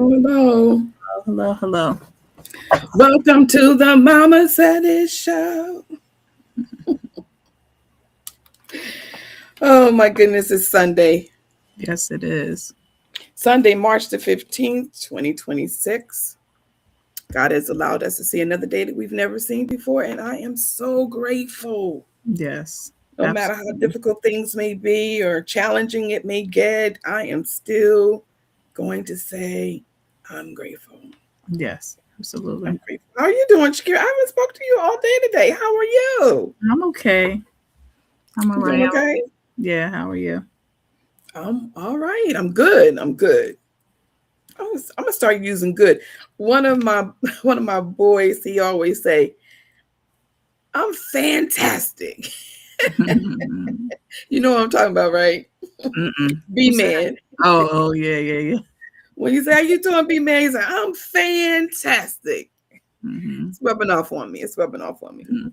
Hello. Hello, hello. Welcome to the Mama Said It show. Oh my goodness, it's Sunday. Yes, it is. Sunday, March the 15th, 2026. God has allowed us to see another day that we've never seen before, and I am so grateful. Yes, No matter how absolutely. difficult things may be or challenging it may get, I am still going to say I'm grateful. Yes, absolutely. I'm grateful. How are you doing, Shakira? I haven't spoken to you all day today. How are you? I'm okay. I'm all You right. doing okay? Yeah, how are you? I'm all right. I'm good. I'm good. I'm gonna start using good. One of my one of my boys, he always say, "I'm fantastic." You know what I'm talking about, right? Mm-mm. B Who said? man. Oh, yeah, yeah, yeah. When you say, "How you doing, B man?" He's like, "I'm fantastic." Mm-hmm. It's rubbing off on me. It's rubbing off on me. Mm-hmm.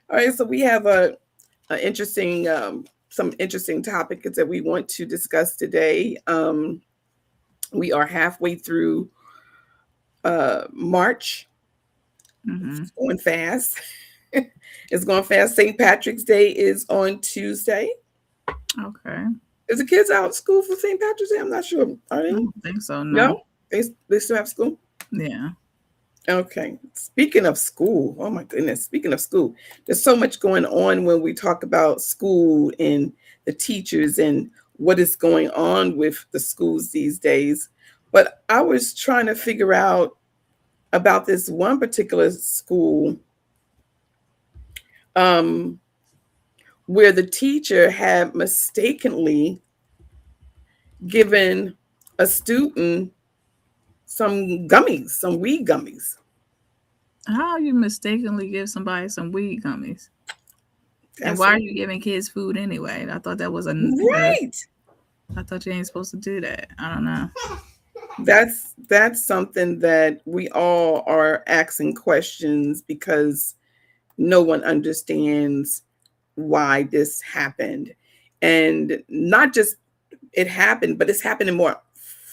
All right, so we have a interesting some interesting topics that we want to discuss today. We are halfway through March. Mm-hmm. It's going fast. It's going fast. St. Patrick's Day is on Tuesday. Okay. Is the kids out of school for St. Patrick's Day? I'm not sure. Are I they? don't think so, no. No? They still have school? Yeah. Okay. Speaking of school, oh my goodness. Speaking of school, there's so much going on when we talk about school and the teachers and what is going on with the schools these days. But I was trying to figure out about this one particular school um, where the teacher had mistakenly given a student some gummies, some weed gummies. How you mistakenly give somebody some weed gummies? And That's why are right. you giving kids food anyway? I thought that was Right. I thought you ain't supposed to do that. I don't know. That's something that we all are asking questions because no one understands why this happened. And not just it happened, but it's happening more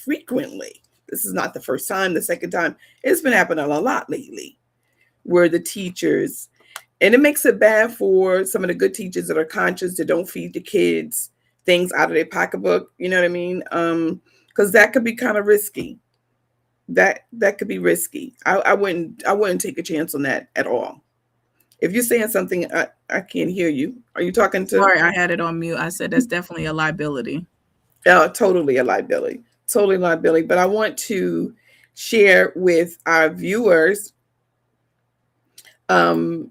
frequently. This is not the first time, the second time. It's been happening a lot lately where the teachers, and it makes it bad for some of the good teachers that are conscious that don't feed the kids things out of their pocketbook. You know what I mean? Because that could be kind of risky. That could be risky. I wouldn't take a chance on that at all. If you're saying something, I can't hear you. Are you talking to? Sorry, I had it on mute. I said that's definitely a liability. Totally a liability. Totally a liability. But I want to share with our viewers, um,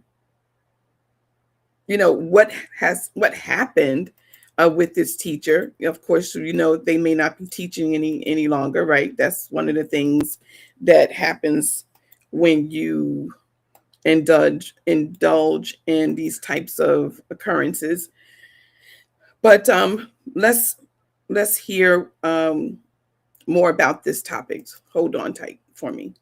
what happened with this teacher. Of course, they may not be teaching any longer, right? That's one of the things that happens when you indulge in these types of occurrences. But let's hear more about this topic. Hold on tight for me.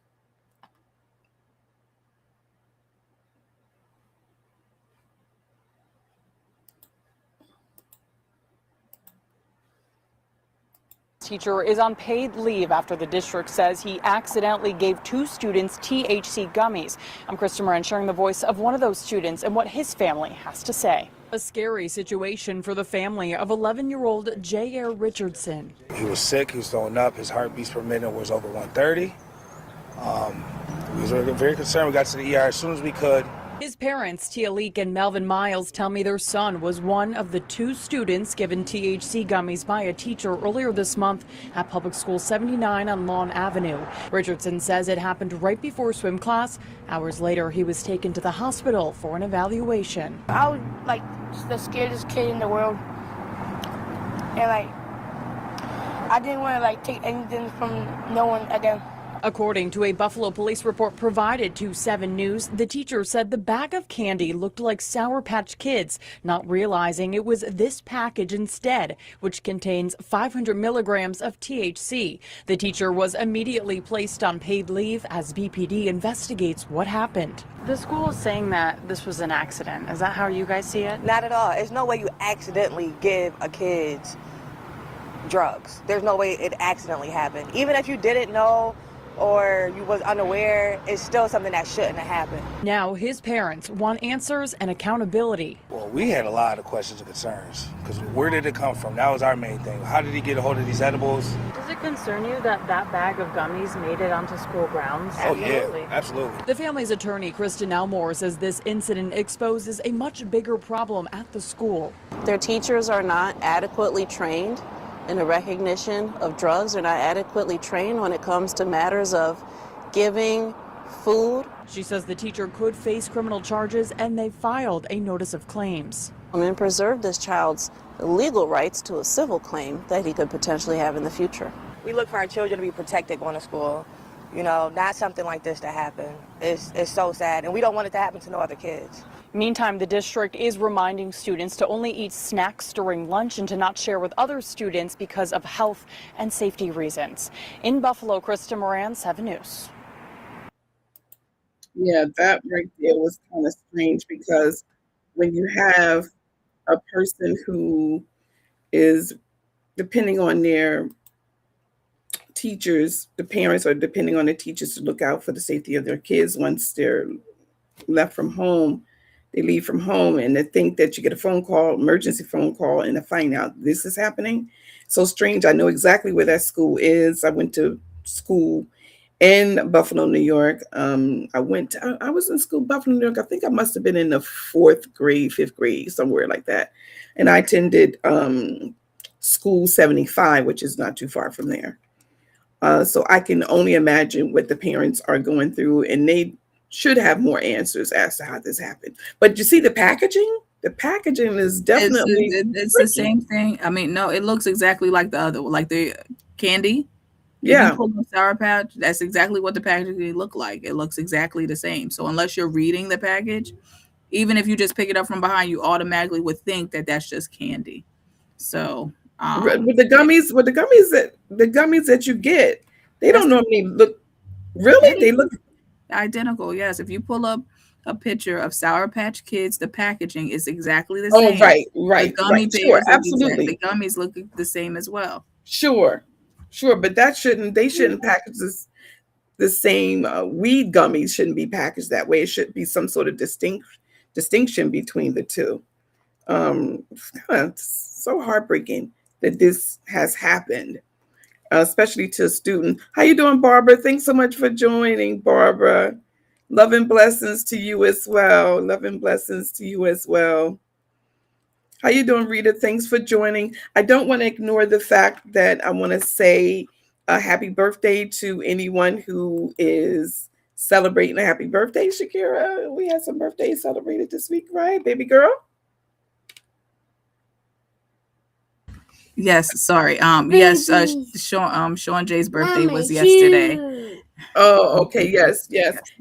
Teacher is on paid leave after the district says he accidentally gave two students THC gummies. I'm Krista Moran sharing the voice of one of those students and what his family has to say. A scary situation for the family of 11-year-old J.R. Richardson. He was sick, he was throwing up, his heartbeats per minute was over 130. We was very concerned. We got to the ER as soon as we could. His parents, Tia Leek and Melvin Miles, tell me their son was one of the two students given THC gummies by a teacher earlier this month at Public School 79 on Lawn Avenue. Richardson says it happened right before swim class. Hours later, he was taken to the hospital for an evaluation. I was like the scariest kid in the world, and I didn't want to take anything from no one again. According to a Buffalo police report provided to 7 News, the teacher said the bag of candy looked like Sour Patch Kids, not realizing it was this package instead, which contains 500 milligrams of THC. The teacher was immediately placed on paid leave as BPD investigates what happened. The school is saying that this was an accident. Is that how you guys see it? Not at all. There's no way you accidentally give a kid drugs. There's no way it accidentally happened. Even if you didn't know or you was unaware, it's still something that shouldn't have happened. Now his parents want answers and accountability. Well, we had a lot of questions and concerns because where did it come from? That was our main thing. How did he get a hold of these edibles? Does it concern you that that bag of gummies made it onto school grounds? Absolutely. Yeah, absolutely. The family's attorney, Kristen Elmore, says this incident exposes a much bigger problem at the school. Their teachers are not adequately trained in the recognition of drugs. They're not adequately trained when it comes to matters of giving food. She says the teacher could face criminal charges, and they filed a notice of claims. And preserve this child's legal rights to a civil claim that he could potentially have in the future. We look for our children to be protected going to school. You know, not something like this to happen. It's so sad, and we don't want it to happen to no other kids. Meantime, the district is reminding students to only eat snacks during lunch and to not share with other students because of health and safety reasons. In Buffalo, Krista Moran, 7 News. Yeah, that right there was kind of strange because when you have a person who is depending on their teachers, the parents are depending on the teachers to look out for the safety of their kids once they're left from home. They leave from home and they think that you get a phone call, emergency phone call, and to find out this is happening. So strange. I know exactly where that school is. I went to school in Buffalo, New York. I was in school, Buffalo, New York. I think I must have been in the 4th grade, 5th grade, somewhere like that. And I attended school 75, which is not too far from there. So I can only imagine what the parents are going through, and they should have more answers as to how this happened. But you see the packaging? The packaging is definitely it's the same thing. I mean, no, it looks exactly like the other, like the candy. Yeah. If you pull the Sour Patch, that's exactly what the packaging look like. It looks exactly the same. So unless you're reading the package, even if you just pick it up from behind, you automatically would think that that's just candy. So with the gummies that you get, they don't normally look really. They look identical. Yes, if you pull up a picture of Sour Patch Kids, the packaging is exactly the same. Oh, right. The gummy sure, absolutely. The gummies look the same as well. Sure, but they shouldn't package this the same. Weed gummies shouldn't be packaged that way. It should be some sort of distinction between the two. It's so heartbreaking that this has happened, especially to a student. How you doing, Barbara? Thanks so much for joining, Barbara. Love and blessings to you as well. Love and blessings to you as well. How you doing, Rita? Thanks for joining. I don't want to ignore the fact that I want to say a happy birthday to anyone who is celebrating a happy birthday. Shakira, we had some birthdays celebrated this week, right, baby girl? Yes, sorry. Yes, Sean Jay's birthday was yesterday. Oh, okay. Yes.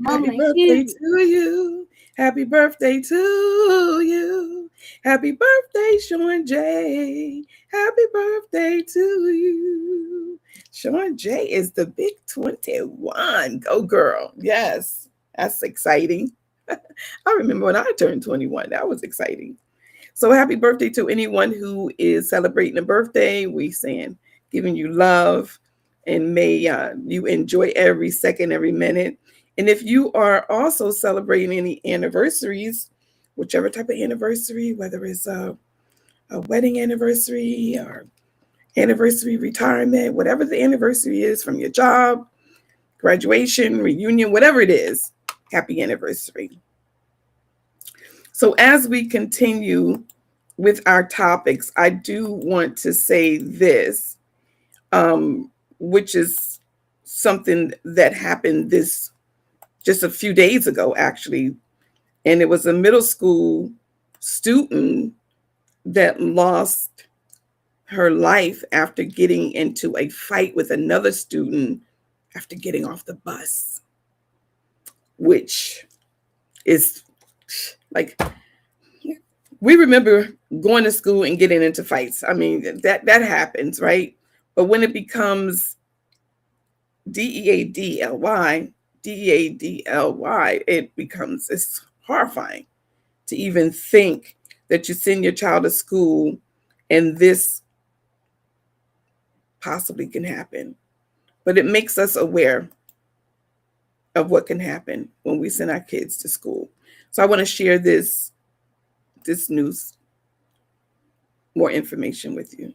Happy birthday to you. Happy birthday to you. Happy birthday, Sean Jay. Happy birthday to you. Sean Jay is the big 21. Go girl. Yes. That's exciting. I remember when I turned 21. That was exciting. So happy birthday to anyone who is celebrating a birthday. We saying, giving you love, and may you enjoy every second, every minute. And if you are also celebrating any anniversaries, whichever type of anniversary, whether it's a wedding anniversary or anniversary retirement, whatever the anniversary is from your job, graduation, reunion, whatever it is, happy anniversary. So as we continue with our topics, I do want to say this, which is something that happened just a few days ago, actually. And it was a middle school student that lost her life after getting into a fight with another student after getting off the bus, which is like, we remember going to school and getting into fights. I mean, that happens, right? But when it becomes DEADLY, it's horrifying to even think that you send your child to school and this possibly can happen. But it makes us aware of what can happen when we send our kids to school. So I want to share this news, more information with you.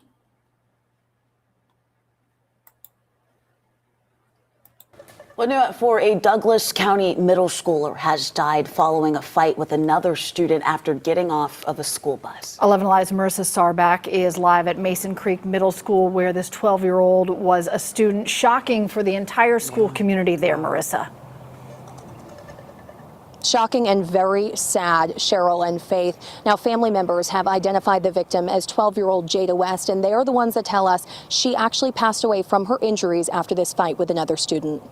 Well, now for a Douglas County middle schooler has died following a fight with another student after getting off of a school bus. 11 Alive's Marissa Sarbach is live at Mason Creek Middle School, where this 12-year-old was a student. Shocking for the entire school community there, Marissa. Shocking and very sad, Cheryl and Faith. Now, family members have identified the victim as 12-year-old Jada West, and they are the ones that tell us she actually passed away from her injuries after this fight with another student.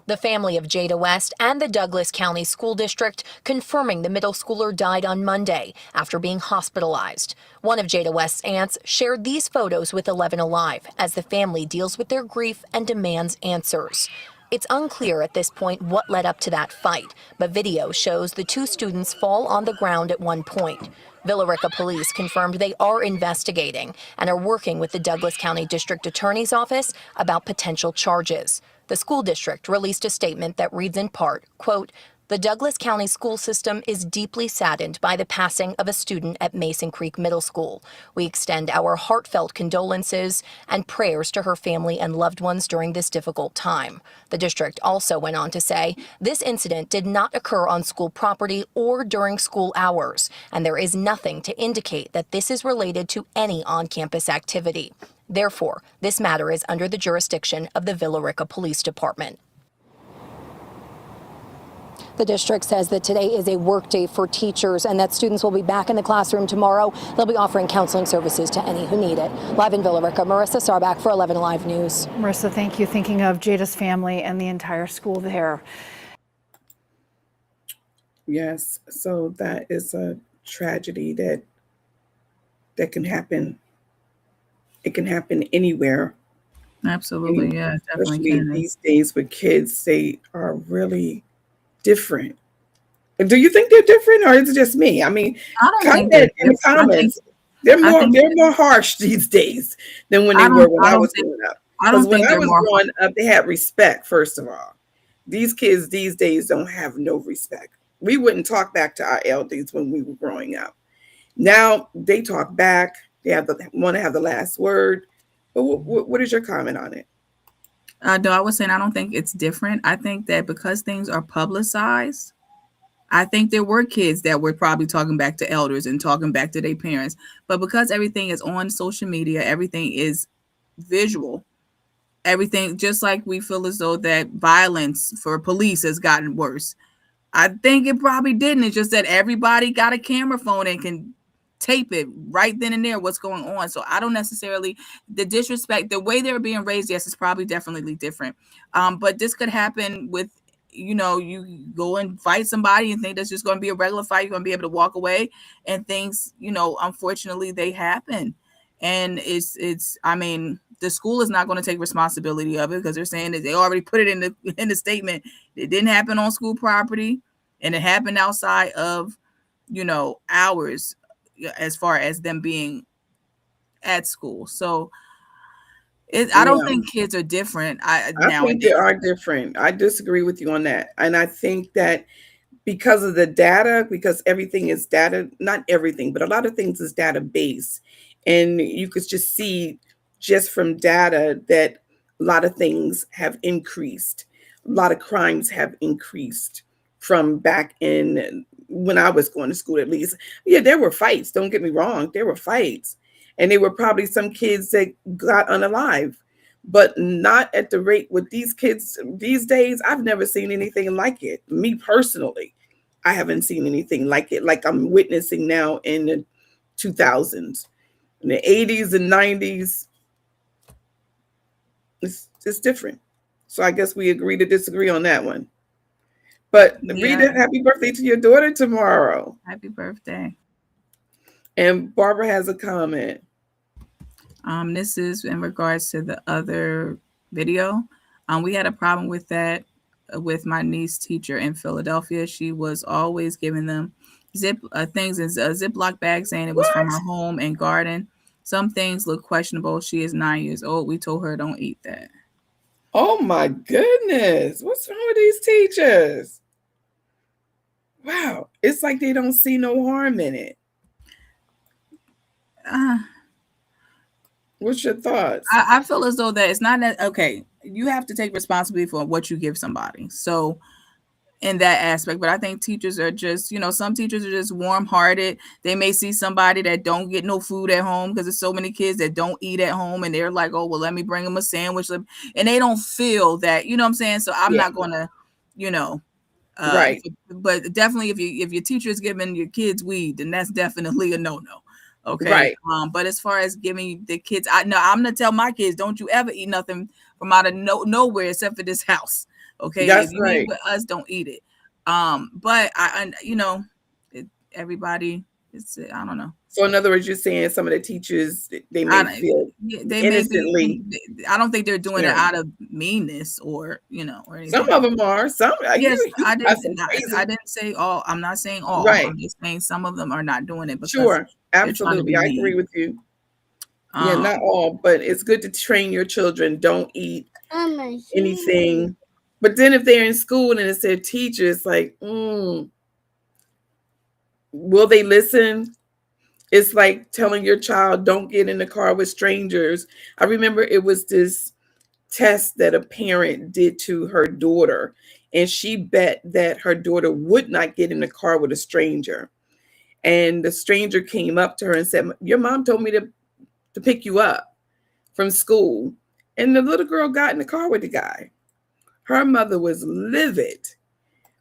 The family of Jada West and the Douglas County School District confirming the middle schooler died on Monday after being hospitalized. One of Jada West's aunts shared these photos with 11 Alive as the family deals with their grief and demands answers. It's unclear at this point what led up to that fight, but video shows the two students fall on the ground at one point. Villa Rica police confirmed they are investigating and are working with the Douglas County District Attorney's Office about potential charges. The school district released a statement that reads in part, quote, "The Douglas County school system is deeply saddened by the passing of a student at Mason Creek Middle School. We extend our heartfelt condolences and prayers to her family and loved ones during this difficult time." The district also went on to say this incident did not occur on school property or during school hours, and there is nothing to indicate that this is related to any on-campus activity. Therefore, this matter is under the jurisdiction of the Villa Rica Police Department. The district says that today is a work day for teachers and that students will be back in the classroom tomorrow. They'll be offering counseling services to any who need it. Live in Villa Rica, Marissa Sarbach for 11 Alive News. Marissa, thank you. Thinking of Jada's family and the entire school there. Yes, so that is a tragedy that can happen. It can happen anywhere. Absolutely, yeah, definitely Especially can. these days with kids, they are really different. Do you think they're different, or is it just me? I mean, I don't think comment in the they're comments. I think They're more harsh these days than when I they were don't when I I don't was think growing up. I Because don't when think I they're was more growing up, they had respect. First of all, these kids these days don't have no respect. We wouldn't talk back to our elders when we were growing up. Now they talk back. They want to have the last word. But what is your comment on it? No, I was saying I don't think it's different. I think that because things are publicized, I think there were kids that were probably talking back to elders and talking back to their parents. But because everything is on social media, everything is visual, everything, just like we feel as though that violence for police has gotten worse. I think it probably didn't. It's just that everybody got a camera phone and can tape it right then and there what's going on. So I don't necessarily, the disrespect, the way they're being raised, yes, it's probably definitely different. But this could happen with, you go and fight somebody and think that's just going to be a regular fight. You're going to be able to walk away, and things, unfortunately they happen. And I mean, the school is not going to take responsibility of it because they're saying that they already put it in the statement. It didn't happen on school property, and it happened outside of, hours as far as them being at school. So I don't think kids are different. I think they are different. I disagree with you on that. And I think that because of the data, because everything is data, not everything, but a lot of things is data-based. And you could just see just from data that a lot of things have increased. A lot of crimes have increased from back in when I was going to school, at least. Yeah, there were fights. Don't get me wrong. There were fights. And there were probably some kids that got unalive, but not at the rate with these kids these days. I've never seen anything like it. Me personally, I haven't seen anything like it, like I'm witnessing now in the 2000s. In the 80s and 90s, it's different. So I guess we agree to disagree on that one. But Rita, happy birthday to your daughter tomorrow. Happy birthday. And Barbara has a comment. This is in regards to the other video. We had a problem with that with my niece teacher in Philadelphia. She was always giving them things in a Ziploc bag saying it was from her home and garden. Some things look questionable. She is 9 years old. We told her don't eat that. Oh my goodness. What's wrong with these teachers? Wow. It's like they don't see no harm in it. Uh, What's your thoughts? I feel as though that it's not that okay. You have to take responsibility for what you give somebody. So in that aspect, but I think teachers are just, some teachers are just warm-hearted. They may see somebody that don't get no food at home because there's so many kids that don't eat at home, and they're like, oh well, let me bring them a sandwich, and they don't feel that, you know what I'm saying? So I'm not gonna, you know Right. but definitely if your teacher is giving your kids weed, then that's definitely a no. Okay. Right. But as far as giving the kids, I'm gonna tell my kids, don't you ever eat nothing from out of nowhere except for this house. Okay. That's If you right. eat with us, don't eat it. But everybody, I don't know. So in other words, you're saying some of the teachers, they may feel They may innocently. be. I don't think they're doing it sharing. out of meanness or or anything. Some of them are. Some Yes, you I got some didn't. crazy. I didn't say all. I'm not saying all. Right. I'm just saying some of them are not doing it because Sure. they're trying to Absolutely. be I mean. agree with you. Yeah, not all, but it's good to train your children. Don't eat anything. But then if they're in school and it's their teacher, it's like, will they listen? It's like telling your child, don't get in the car with strangers. I remember it was this test that a parent did to her daughter, and she bet that her daughter would not get in the car with a stranger. And the stranger came up to her and said, your mom told me to pick you up from school. And the little girl got in the car with the guy. Her mother was livid.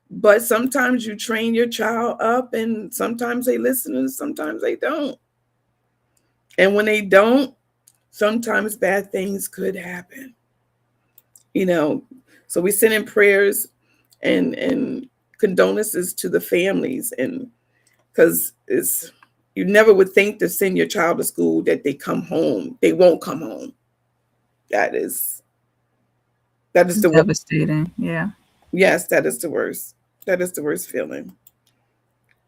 But sometimes you train your child up, and sometimes they listen and sometimes they don't. And when they don't, sometimes bad things could happen. So we send in prayers and condolences to the families, and because it's you never would think to send your child to school that they come home. They won't come home. That is the worst. Devastating. Yeah. Yes, that is the worst. That is the worst feeling.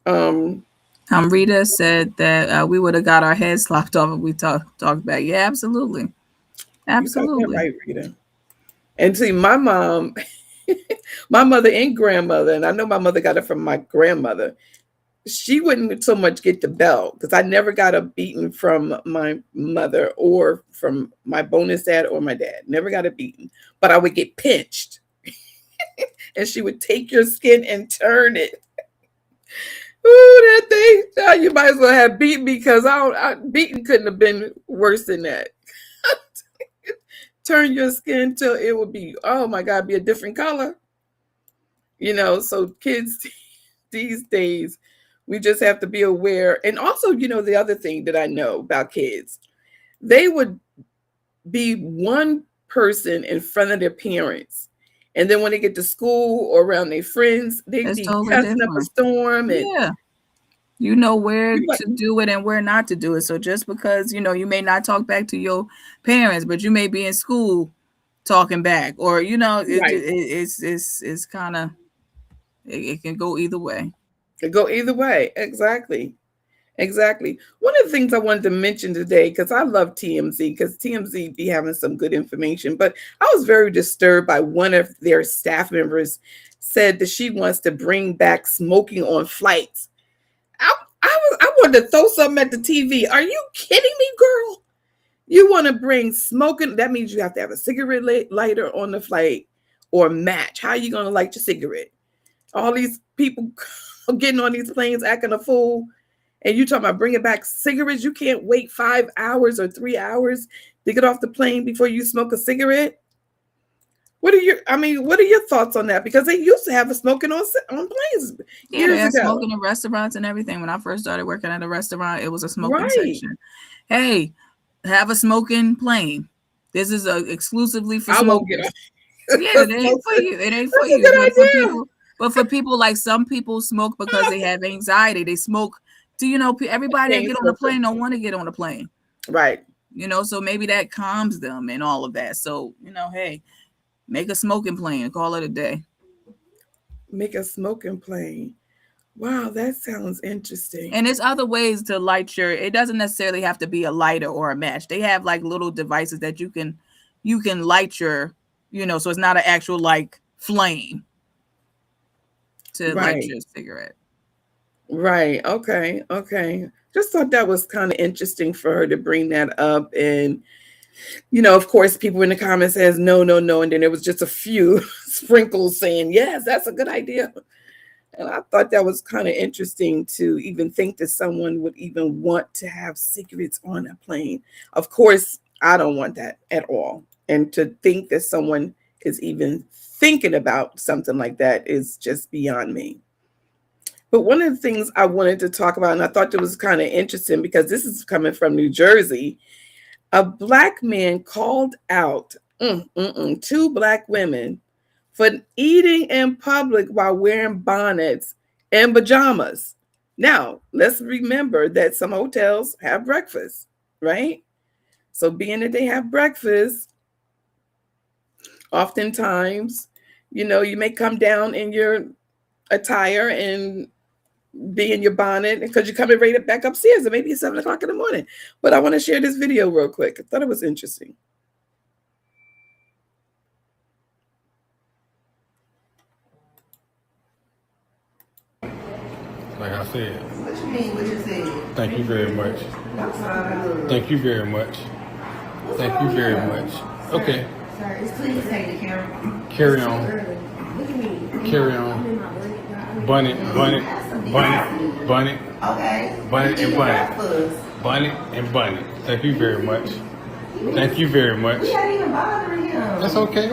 Rita said that we would have got our heads lopped off if we talked back. Yeah, absolutely. Absolutely. You got that right, Rita. And see, my mom, my mother and grandmother, and I know my mother got it from my grandmother, she wouldn't so much get the belt because I never got a beating from my mother or from my bonus dad or my dad. Never got a beating, but I would get pinched. And she would take your skin and turn it. Ooh, that thing! You might as well have beat me because beating couldn't have been worse than that. Turn your skin till it would be, oh my God, be a different color. So kids these days, we just have to be aware. And also, the other thing that I know about kids, they would be one person in front of their parents. And then when they get to school or around their friends, they'd be totally cussing up a storm. And yeah. You know where to do it and where not to do it. So just because, you may not talk back to your parents, but you may be in school talking back, or, it's kind of, it can go either way. It go either way. Exactly. One of the things I wanted to mention today, because I love TMZ, because TMZ be having some good information, but I was very disturbed by one of their staff members said that she wants to bring back smoking on flights. I wanted to throw something at the TV. Are you kidding me, girl? You want to bring smoking? That means you have to have a cigarette lighter on the flight or match. How are you going to light your cigarette? All these people getting on these planes acting a fool. And you talking about bringing back cigarettes? You can't wait 5 hours or 3 hours to get off the plane before you smoke a cigarette. What are your thoughts on that? Because they used to have a smoking on planes years ago. Smoking in restaurants and everything. When I first started working at a restaurant, it was a smoking section. Hey, have a smoking plane. This is exclusively for smokers. Yeah, it ain't for you. It ain't for you. But for people, like some people smoke because they have anxiety. They smoke to, everybody that get on the plane don't want to get on the plane. Right. So maybe that calms them and all of that. So, hey, make a smoking plane and call it a day. Make a smoking plane. Wow, that sounds interesting. And there's other ways to light your, it doesn't necessarily have to be a lighter or a match. They have like little devices that you can light your, so it's not an actual like flame to light Right. your cigarette. Right. Okay. Okay. Just thought that was kind of interesting for her to bring that up. And, of course, people in the comments says, no, no, no. And then there was just a few sprinkles saying, yes, that's a good idea. And I thought that was kind of interesting to even think that someone would even want to have cigarettes on a plane. Of course, I don't want that at all. And to think that someone is even thinking about something like that is just beyond me. But one of the things I wanted to talk about, and I thought it was kind of interesting because this is coming from New Jersey, a Black man called out two Black women for eating in public while wearing bonnets and pajamas. Now, let's remember that some hotels have breakfast, right? So, being that they have breakfast, oftentimes, you may come down in your attire and be in your bonnet because you're coming right back upstairs, and maybe it's 7 o'clock in the morning. But I want to share this video real quick. I thought it was interesting. Like I said. What you mean? What you said? Thank you very much. Thank you very much. Thank you very much. Okay. Sorry, please take the camera. Carry on. Carry on. Bunny. Okay. Bunny and bunny. Bunny and bunny. Thank you very much. Thank you very much. We ain't even bothering him. That's okay.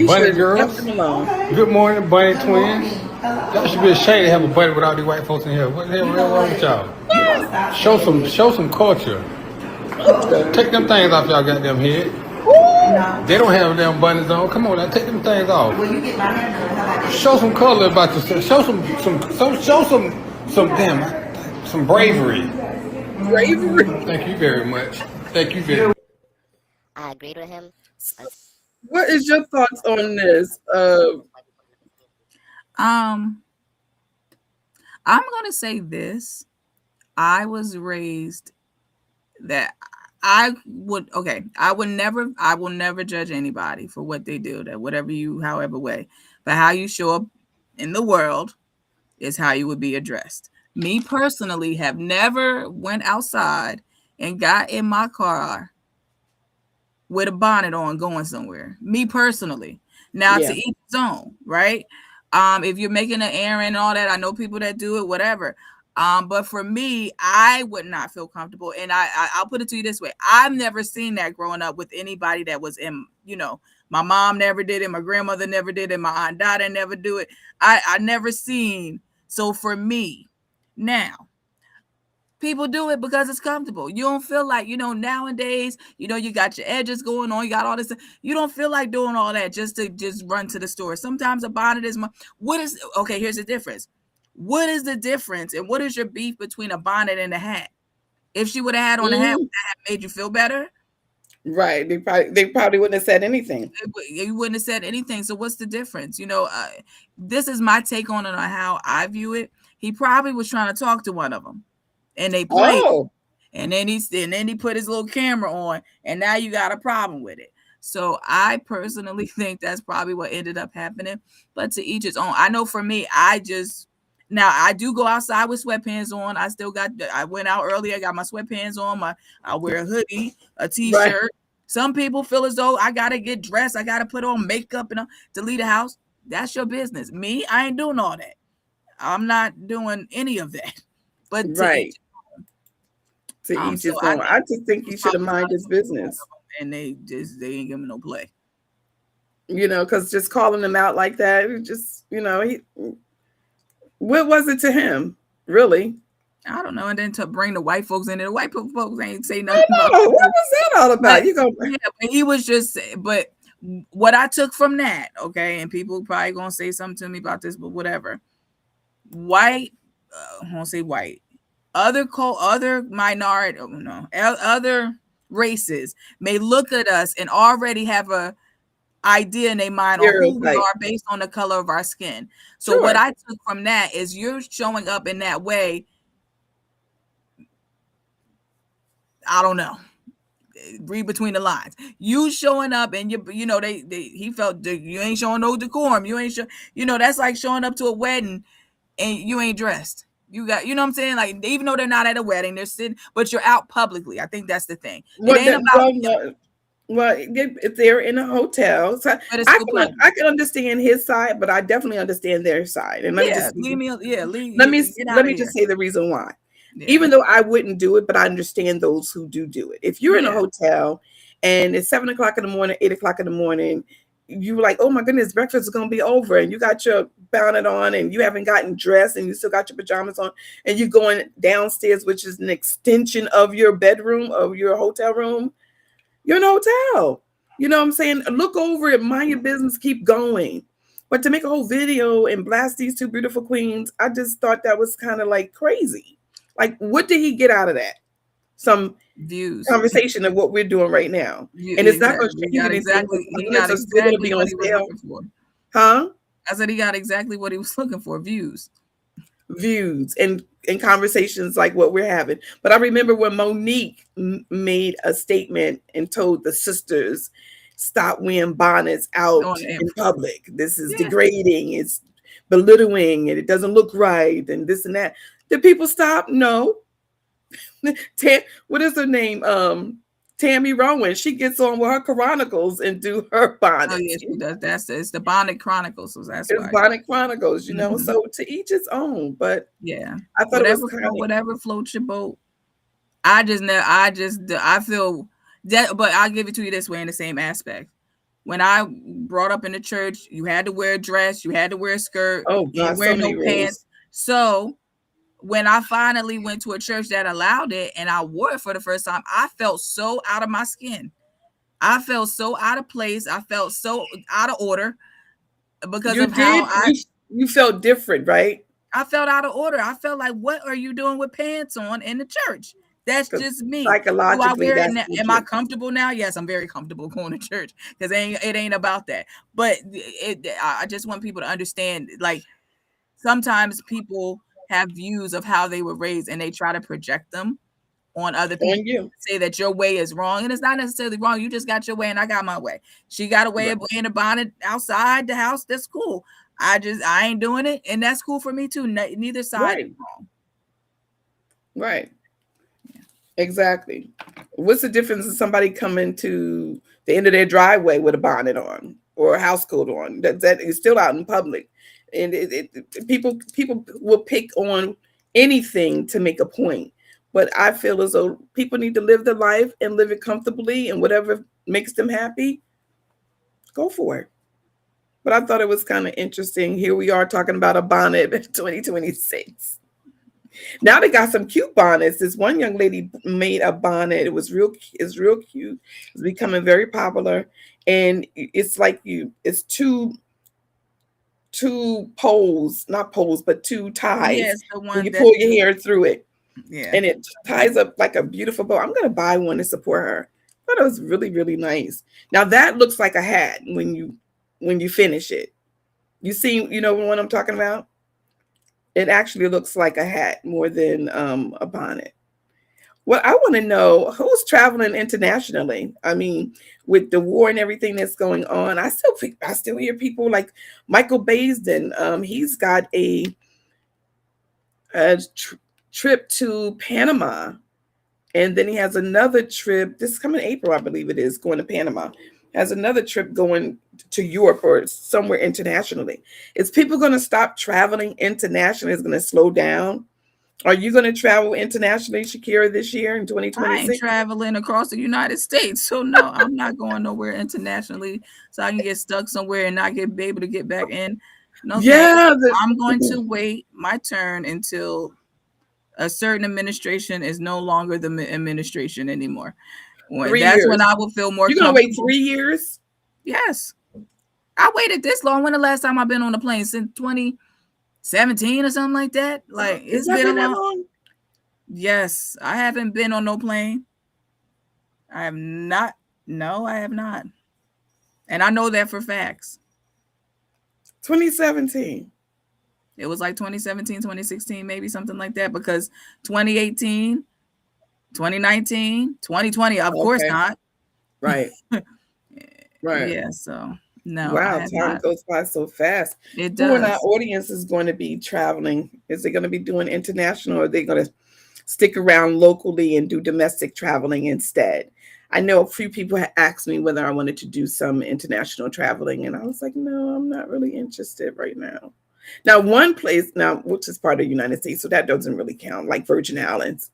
Bunny girls. Good morning, bunny twins. Y'all should be ashamed to have a buddy with all these white folks in here. What the hell is wrong with y'all? Show some culture. Take them things off y'all goddamn head. They don't have them bunnies on. Come on now, take them things off. Well, you get my hair done. How about that? Show some color about yourself. Show some bravery. Bravery. Thank you very much. Thank you very much. I agreed with him. What is your thoughts on this? I'm gonna say this. I was raised that I will never judge anybody for what they do, that however way. But how you show up in the world is how you would be addressed. Me personally have never went outside and got in my car with a bonnet on going somewhere. Me personally. Now to each his own, right? If you're making an errand and all that, I know people that do it, whatever. But for me, I would not feel comfortable. And I'll put it to you this way. I've never seen that growing up with anybody that was in, my mom never did it. My grandmother never did it. My aunt Dada never do it. I never seen. So for me, now, people do it because it's comfortable. You don't feel like, nowadays, you got your edges going on, you got all this. You don't feel like doing all that just to run to the store. Sometimes a bonnet is here's the difference. What is the difference and what is your beef between a bonnet and a hat? If she would have had on a hat, would that have made you feel better? Right. They probably wouldn't have said anything. You wouldn't have said anything. So what's the difference? This is my take on it, on how I view it. He probably was trying to talk to one of them. And they played, and then he put his little camera on, and now you got a problem with it. So I personally think that's probably what ended up happening. But to each his own. I know for me, I do go outside with sweatpants on. I went out earlier, I got my sweatpants on. I wear a hoodie, a t-shirt. Right. Some people feel as though I gotta get dressed, I gotta put on makeup to leave the house. That's your business. Me, I ain't doing all that. I'm not doing any of that. But right. To each his own. I just think he should have minded his business. And they ain't giving no play. Because just calling them out like that, just, what was it to him, really? I don't know. And then to bring the white folks in there, the white folks ain't say nothing about it. What was that all about? But he was just, but what I took from that, okay, and people probably gonna say something to me about this, but whatever. White, I won't say white. Other minority, other races may look at us and already have a idea in their mind on who we are based on the color of our skin. So what I took from that is you're showing up in that way. I don't know. Read between the lines. You showing up and you know he felt you ain't showing no decorum. You ain't that's like showing up to a wedding and you ain't dressed. You got, you know what I'm saying? Like, even though they're not at a wedding, they're sitting, but you're out publicly. I think that's the thing. It ain't about. Well, if they're in a hotel, so I can understand his side, but I definitely understand their side. And let me just say the reason why. Yeah. Even though I wouldn't do it, but I understand those who do it. If you're in a hotel and it's 7 o'clock in the morning, 8 o'clock in the morning, you like, oh my goodness, breakfast is going to be over, and you got your bonnet on and you haven't gotten dressed and you still got your pajamas on, and you're going downstairs, which is an extension of your bedroom, of your hotel room. You're in a hotel. You know what I'm saying? Look over it, mind your business, keep going. But to make a whole video and blast these two beautiful queens, I just thought that was kind of like crazy. Like, what did he get out of that? Some views, conversation of what we're doing right now. And it's not going to change anything. He got exactly what he was looking for. Huh? I said he got exactly what he was looking for, views and conversations like what we're having. But I remember when Monique made a statement and told the sisters, stop wearing bonnets out in public. This is degrading. It's belittling and it doesn't look right and this and that. Did people stop? No. What is her name? Tammy Rowan. She gets on with her Chronicles and do her bonnet. Oh yeah, she does. It's the Bonnet Chronicles. So that's it's Bonnet Chronicles, you know. So to each his own. But yeah, I thought whatever floats your boat. I feel that, but I'll give it to you this way in the same aspect. When I brought up in the church, you had to wear a dress, you had to wear a skirt, you didn't wear no pants. So when I finally went to a church that allowed it and I wore it for the first time, I felt so out of my skin. I felt so out of place. I felt so out of order because you felt different, right? I felt out of order. I felt like, what are you doing with pants on in the church? That's just me. Psychologically, am I comfortable now? Yes, I'm very comfortable going to church because it ain't about that. But I just want people to understand, like, sometimes people have views of how they were raised and they try to project them on other people, say that your way is wrong, and it's not necessarily wrong. You just got your way and I got my way. She got a way of wearing a bonnet outside the house. That's cool. I ain't doing it, and that's cool for me too. Neither side is wrong. Right. Yeah. Exactly. What's the difference in somebody coming to the end of their driveway with a bonnet on or a house coat on? That is still out in public. And people will pick on anything to make a point. But I feel as though people need to live their life and live it comfortably, and whatever makes them happy, go for it. But I thought it was kind of interesting. Here we are talking about a bonnet in 2026. Now they got some cute bonnets. This one young lady made a bonnet. It's real cute. It's becoming very popular. And it's like it's two poles, not poles, but two ties. Yes, the one you pull your hair through it. Yeah. And it ties up like a beautiful bow. I'm going to buy one to support her. I thought it was really, really nice. Now that looks like a hat when you finish it. You see, you know what I'm talking about? It actually looks like a hat more than a bonnet. Well, I want to know who's traveling internationally. I mean, with the war and everything that's going on, I still hear people like Michael Baisden. He's got a trip to Panama, and then he has another trip this coming April, I believe it is, going to Panama. Has another trip going to Europe or somewhere internationally. Is people going to stop traveling internationally? Is going to slow down? Are you going to travel internationally, Shakira, this year in 2026? I ain't traveling across the United States, so no, I'm not going nowhere internationally. So I can get stuck somewhere and not be able to get back in. No, I'm going to wait my turn until a certain administration is no longer the administration anymore. That's when I will feel more. You're going to wait 3 years? Yes. I waited this long. When the last time I've been on a plane? Since 2017 or something like that? Like, it's been a long. Yes. I haven't been on no plane. I have not. No, I have not. And I know that for facts. 2017. It was like 2017, 2016, maybe something like that, because 2018, 2019, 2020, of course not. Right. Right. Yeah, so no, I Wow, have time not. goes by so fast. It Who in our does. audience is going to be traveling? Is they going to be doing international, or are they going to stick around locally and do domestic traveling instead? I know a few people had asked me whether I wanted to do some international traveling, and I was like, no, I'm not really interested right now. Now, one place now, which is part of the United States, so that doesn't really count, like Virgin Islands.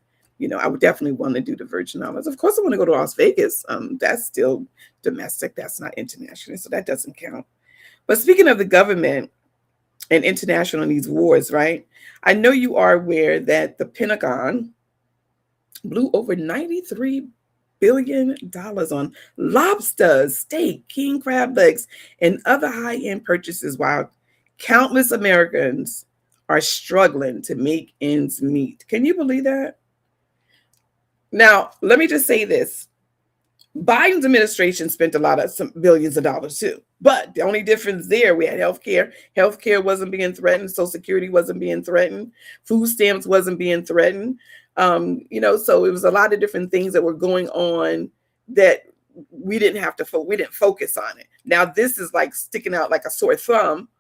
I would definitely want to do the Virgin Islands. Of course, I want to go to Las Vegas. That's still domestic. That's not international, so that doesn't count. But speaking of the government and international in these wars, right? I know you are aware that the Pentagon blew over $93 billion on lobsters, steak, king crab legs, and other high-end purchases, while countless Americans are struggling to make ends meet. Can you believe that? Now, let me just say this. Biden's administration spent some billions of dollars too. But the only difference there, we had healthcare. Healthcare wasn't being threatened. Social Security wasn't being threatened. Food stamps wasn't being threatened. So it was a lot of different things that were going on that we didn't have to we didn't focus on it. Now this is like sticking out like a sore thumb.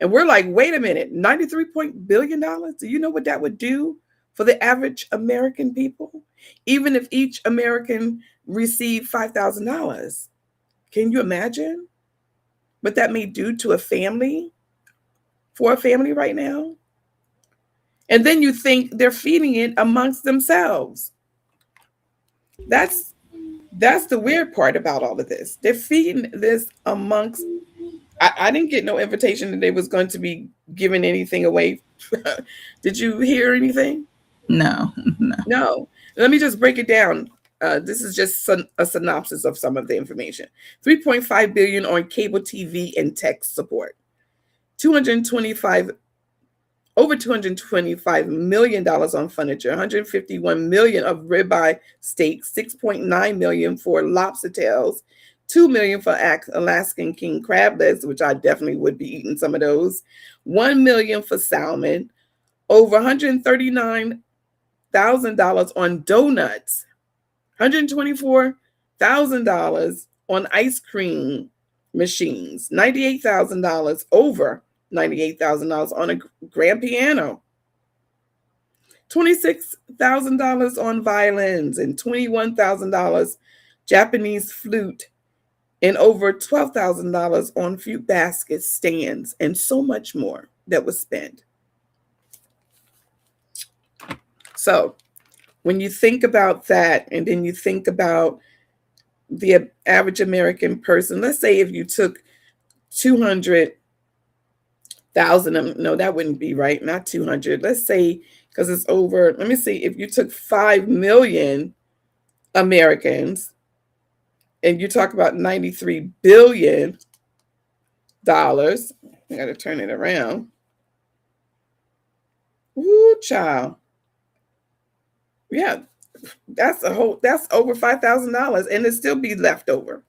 And we're like, wait a minute, $93 billion? Do you know what that would do for the average American people? Even if each American received $5,000. Can you imagine what that may do to a family, for a family right now? And then you think they're feeding it amongst themselves. That's the weird part about all of this. They're feeding this amongst. I didn't get no invitation that they was going to be giving anything away. Did you hear anything? No. No. Let me just break it down. This is just a synopsis of some of the information. $3.5 billion on cable TV and tech support. Over $225 million on furniture, $151 million of ribeye steaks, $6.9 million for lobster tails, $2 million for Alaskan king crab legs, which I definitely would be eating some of those, $1 million for salmon, over $139,000 on donuts, $124,000 on ice cream machines, $98,000, over $98,000 on a grand piano, $26,000 on violins, and $21,000 Japanese flute, and over $12,000 on fruit baskets, stands, and so much more that was spent. So when you think about that, and then you think about the average American person, let's say if you took 200,000, no, that wouldn't be right, not 200. Let's say, because it's over, let me see, if you took 5 million Americans and you talk about $93 billion, I got to turn it around. Woo, child. Yeah, that's over $5,000, and it still be left over.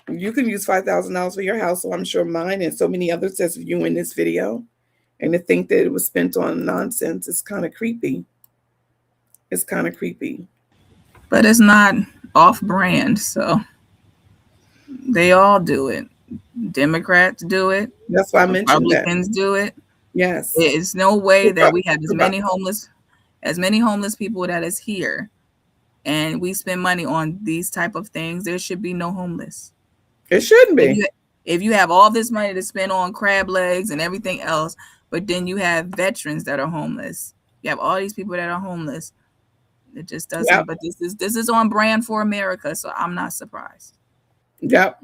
You can use $5,000 for your house, so I'm sure mine and so many others that's viewing this video, and to think that it was spent on nonsense is kind of creepy. It's kind of creepy. But it's not off-brand, so they all do it. Democrats do it. That's why I mentioned that. Republicans do it. Yes. It's no way that we have as many homeless people that is here, and we spend money on these type of things. There should be no homeless. It shouldn't be. If you have all this money to spend on crab legs and everything else, but then you have veterans that are homeless. You have all these people that are homeless. It just doesn't. Yep. But this is on brand for America, so I'm not surprised. Yep.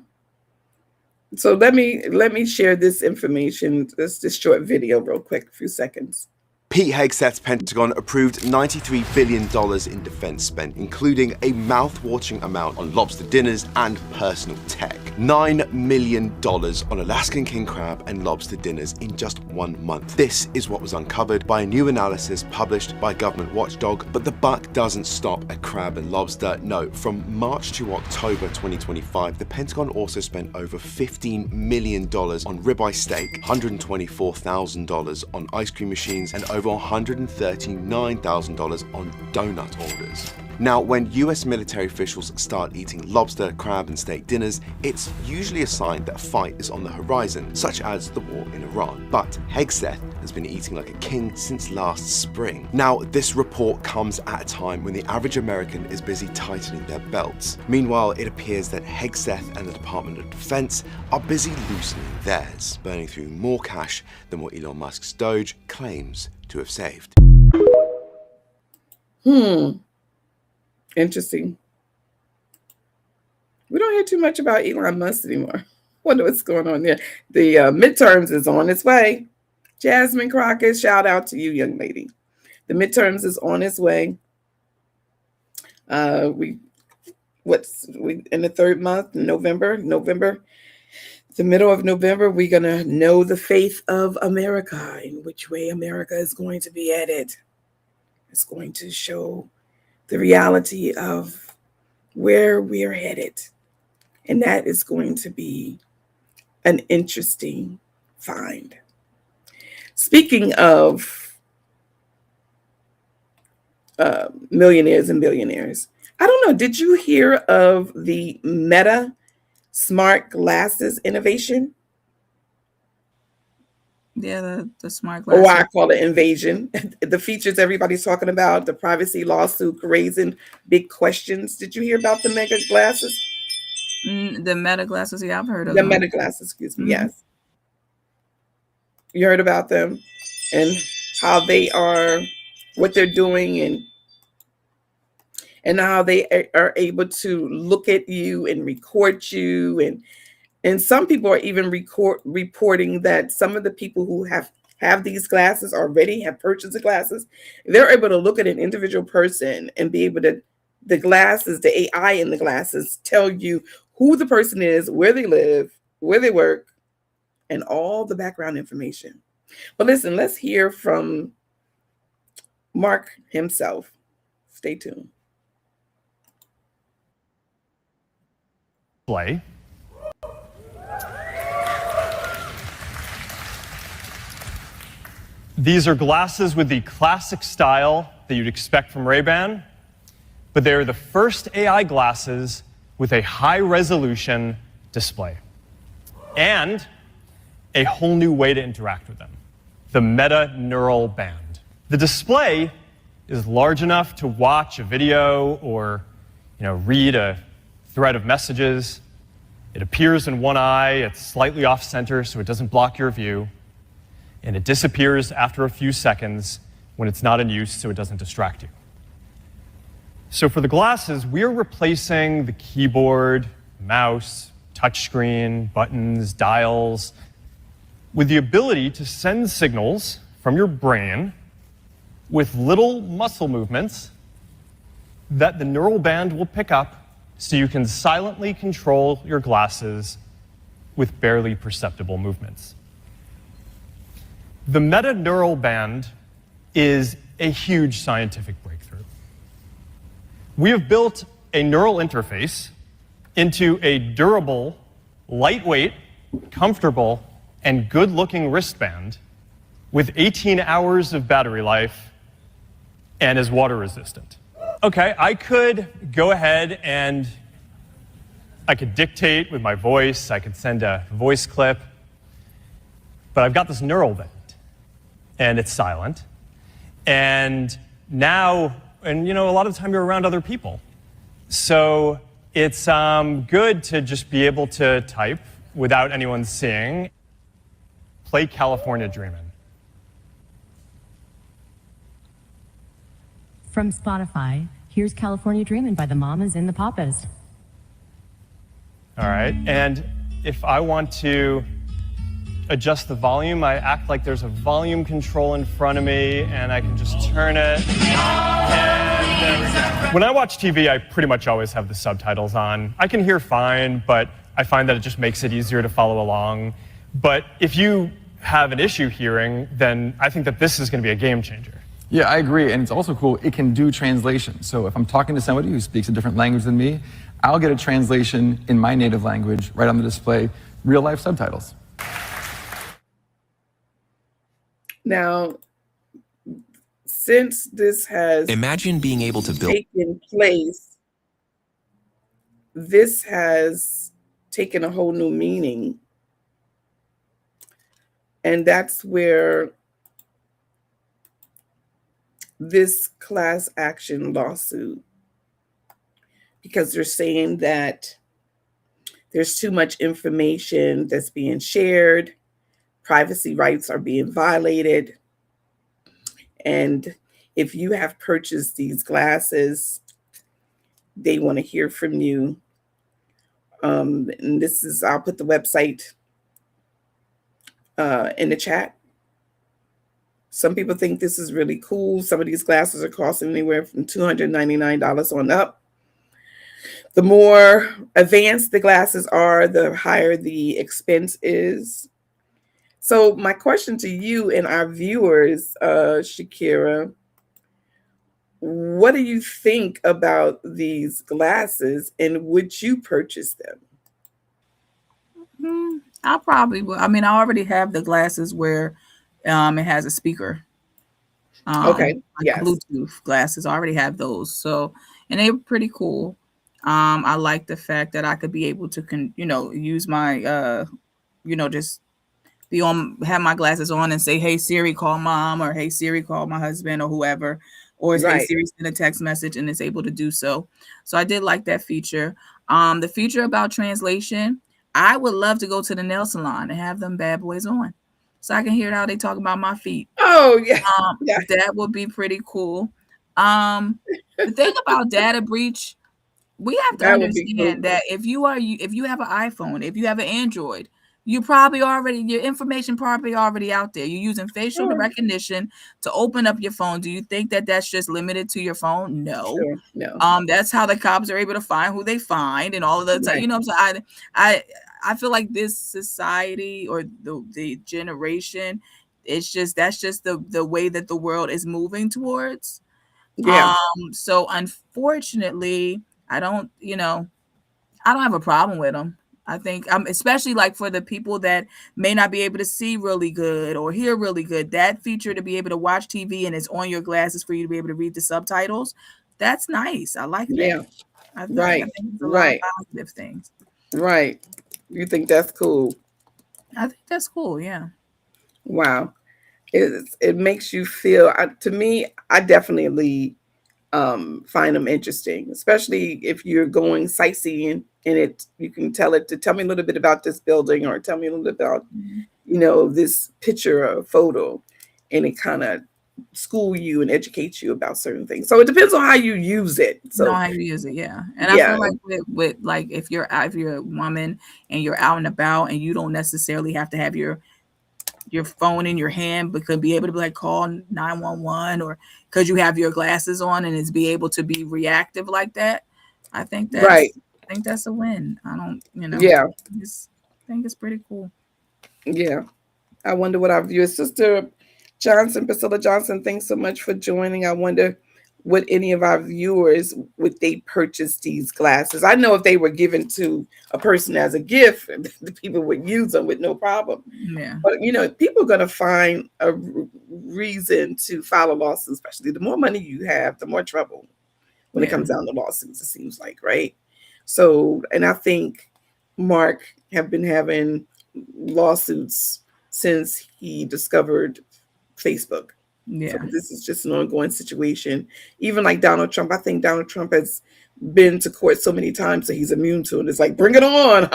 So let me share this information, this short video real quick, a few seconds. Pete Hegseth's Pentagon approved $93 billion in defense spend, including a mouth-watering amount on lobster dinners and personal tech. $9 million on Alaskan king crab and lobster dinners in just 1 month. This is what was uncovered by a new analysis published by government watchdog, but the buck doesn't stop at crab and lobster. No, from March to October 2025, the Pentagon also spent over $15 million on ribeye steak, $124,000 on ice cream machines, and over $139,000 on donut orders. Now, when US military officials start eating lobster, crab, and steak dinners, it's usually a sign that a fight is on the horizon, such as the war in Iran. But Hegseth has been eating like a king since last spring. Now, this report comes at a time when the average American is busy tightening their belts. Meanwhile, it appears that Hegseth and the Department of Defense are busy loosening theirs, burning through more cash than what Elon Musk's Doge claims to have saved. Interesting. We don't hear too much about Elon Musk anymore. Wonder what's going on there. The midterms is on its way. Jasmine Crockett, shout out to you, young lady. The midterms is on its way. We in the third month, November, the middle of November, we're gonna know the fate of America and which way America is going to be headed. It's going to show the reality of where we're headed. And that is going to be an interesting find. Speaking of millionaires and billionaires, I don't know, did you hear of the Meta smart glasses innovation? Yeah, the smart glasses. Or I call it invasion. The features everybody's talking about, the privacy lawsuit raising big questions. Did you hear about the Meta glasses? The Meta glasses, yeah, I've heard of the them. Meta glasses, excuse me, yes. You heard about them and how they are, what they're doing, and how they are able to look at you and record you, and some people are even reporting that some of the people who have these glasses already have purchased the glasses. They're able to look at an individual person and be able to, the glasses, the AI in the glasses tell you who the person is, where they live, where they work, and all the background information. But listen, let's hear from Mark himself. Stay tuned. Play. These are glasses with the classic style that you'd expect from Ray-Ban, but they're the first AI glasses with a high-resolution display and a whole new way to interact with them, the Meta Neural Band. The display is large enough to watch a video or, read a thread of messages. It appears in one eye, it's slightly off-center so it doesn't block your view, and it disappears after a few seconds when it's not in use so it doesn't distract you. So for the glasses, we're replacing the keyboard, mouse, touchscreen, buttons, dials, with the ability to send signals from your brain with little muscle movements that the neural band will pick up so you can silently control your glasses with barely perceptible movements. The Meta Neural Band is a huge scientific breakthrough. We have built a neural interface into a durable, lightweight, comfortable, and good-looking wristband with 18 hours of battery life and is water resistant. Okay, I could go ahead and I could dictate with my voice, I could send a voice clip, but I've got this neural band, and it's silent. And now, a lot of the time you're around other people. So it's good to just be able to type without anyone seeing. Play California Dreamin'. From Spotify, here's California Dreamin' by the Mamas and the Papas. All right, and if I want to adjust the volume, I act like there's a volume control in front of me, and I can just turn it. And there we go. When I watch TV, I pretty much always have the subtitles on. I can hear fine, but I find that it just makes it easier to follow along. But if you have an issue hearing, then I think that this is going to be a game changer. Yeah, I agree, and it's also cool, it can do translation. So if I'm talking to somebody who speaks a different language than me, I'll get a translation in my native language right on the display, real-life subtitles. Now, since this has Imagine being able to build taken place, this has taken a whole new meaning. And that's where this class action lawsuit, because they're saying that there's too much information that's being shared, privacy rights are being violated. And if you have purchased these glasses, they want to hear from you. And this is, I'll put the website in the chat. Some people think this is really cool. Some of these glasses are costing anywhere from $299 on up. The more advanced the glasses are, the higher the expense is. So my question to you and our viewers, Shakira, what do you think about these glasses, and would you purchase them? I probably will. I mean, I already have the glasses where it has a speaker. Okay. Like Yes. Bluetooth glasses. I already have those. So, and they're pretty cool. I like the fact that I could be able to, use my, just be on, have my glasses on and say, "Hey Siri, call mom," or "Hey Siri, call my husband," or whoever, or "Hey Right. Siri, send a text message," and it's able to do so. So I did like that feature. The feature about translation, I would love to go to the nail salon and have them bad boys on, so I can hear how they talk about my feet. Oh yeah. Yeah. That would be pretty cool. The thing about data breach, we have to That would be understand cool. that if you have an iPhone, if you have an Android, your information probably already out there. You're using facial Sure. recognition to open up your phone. Do you think that that's just limited to your phone? No. Sure. No. That's how the cops are able to find who they find and all of the time. Right. You know what I'm saying? I feel like this society or the generation, that's just the way that the world is moving towards. Yeah. So unfortunately, I don't have a problem with them. I think especially like for the people that may not be able to see really good or hear really good, that feature to be able to watch TV and it's on your glasses for you to be able to read the subtitles, that's nice. I like that. Yeah. I Right. think it's a lot of Right. positive things. Right. You think that's cool? I think that's cool. Yeah. Wow. It makes you feel, to me, I definitely find them interesting, especially if you're going sightseeing and you can tell it to tell me a little bit about this building or tell me a little bit about, this picture or photo, and it kind of school you and educate you about certain things. So it depends on how you use it. Know So how you use it, yeah. And I yeah, feel like with like if you're a woman and you're out and about and you don't necessarily have to have your phone in your hand, but could be able to like call 911 or because you have your glasses on and it's be able to be reactive like that. I think right. that's a win. I don't, Yeah. I think it's pretty cool. Yeah. I wonder what our viewers, Sister Johnson, Priscilla Johnson, thanks so much for joining. I wonder what any of our viewers, would they purchase these glasses? I know if they were given to a person as a gift, the people would use them with no problem. Yeah. But, people are going to find a reason to file a lawsuit, especially the more money you have, the more trouble when it comes down to lawsuits, it seems like, right? So, and I think Mark have been having lawsuits since he discovered Facebook. Yeah. So this is just an ongoing situation. Even like Donald Trump, I think Donald Trump has been to court so many times that he's immune to it. It's like, bring it on.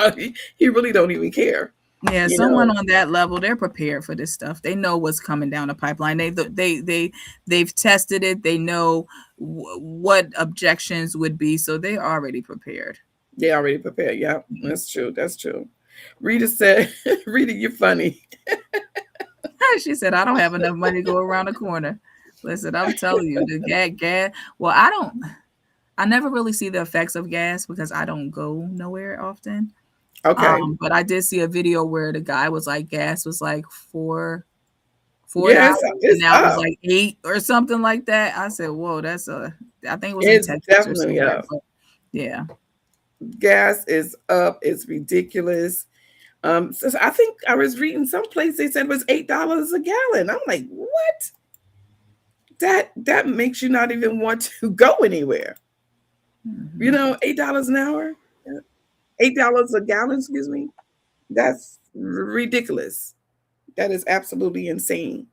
He really don't even care. Yeah, someone on that level, they're prepared for this stuff. They know what's coming down the pipeline. They've tested it. They know what objections would be, so they're already prepared. They're already prepared. Yeah, that's true. That's true. Rita said, Rita, you're funny. She said, I don't have enough money to go around the corner. Listen, I'm telling you, the gas. Well, I never really see the effects of gas because I don't go nowhere often. Okay. But I did see a video where the guy was like, gas was like $4, Yes, and it's now it was up. like $8 or something like that. I said, whoa, I think it was in It's Texas or definitely somewhere. up. But yeah. Gas is up. It's ridiculous. So I think I was reading someplace they said it was $8 a gallon. I'm like, what? That makes you not even want to go anywhere. Mm-hmm. You know, $8 an hour, $8 a gallon. Excuse me. That's ridiculous. That is absolutely insane.